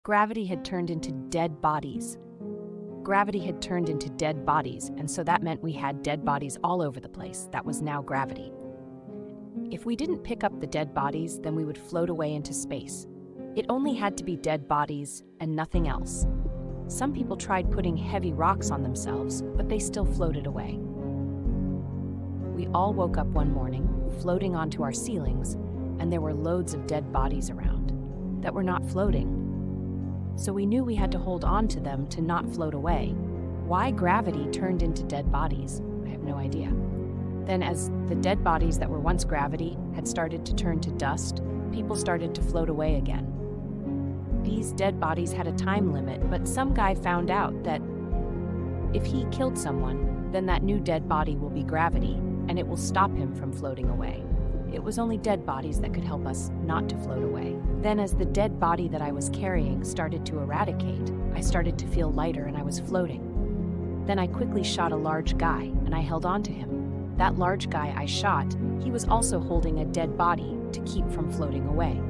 Gravity had turned into dead bodies. Gravity had turned into dead bodies, and so that meant we had dead bodies all over the place. That was now gravity. If we didn't pick up the dead bodies, then we would float away into space. It only had to be dead bodies and nothing else. Some people tried putting heavy rocks on themselves, but they still floated away. We all woke up one morning, floating onto our ceilings, and there were loads of dead bodies around that were not floating. So we knew we had to hold on to them to not float away. Why gravity turned into dead bodies, I have no idea. Then as the dead bodies that were once gravity had started to turn to dust, people started to float away again. These dead bodies had a time limit, but some guy found out that if he killed someone, then that new dead body will be gravity, and it will stop him from floating away. It was only dead bodies that could help us not to float away. Then as the dead body that I was carrying started to eradicate, I started to feel lighter and I was floating. Then I quickly shot a large guy, and I held on to him. That large guy I shot, he was also holding a dead body to keep from floating away.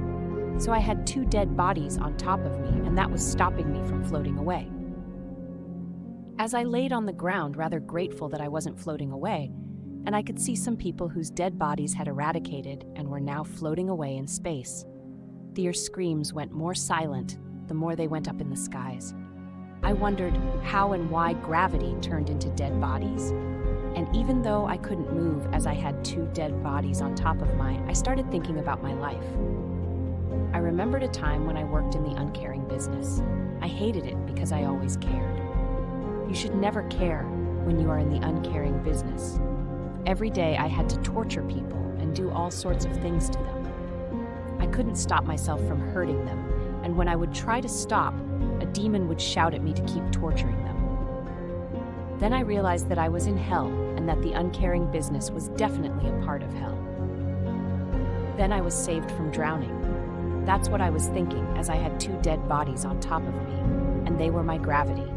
So I had two dead bodies on top of me, and that was stopping me from floating away. As I laid on the ground, rather grateful that I wasn't floating away, and I could see some people whose dead bodies had eradicated and were now floating away in space. Their screams went more silent the more they went up in the skies. I wondered how and why gravity turned into dead bodies. And even though I couldn't move as I had two dead bodies on top of mine, I started thinking about my life. I remembered a time when I worked in the uncaring business. I hated it because I always cared. You should never care when you are in the uncaring business. Every day I had to torture people and do all sorts of things to them. I couldn't stop myself from hurting them, and when I would try to stop, a demon would shout at me to keep torturing them. Then I realized that I was in hell and that the uncaring business was definitely a part of hell. Then I was saved from drowning. That's what I was thinking as I had two dead bodies on top of me, and they were my gravity.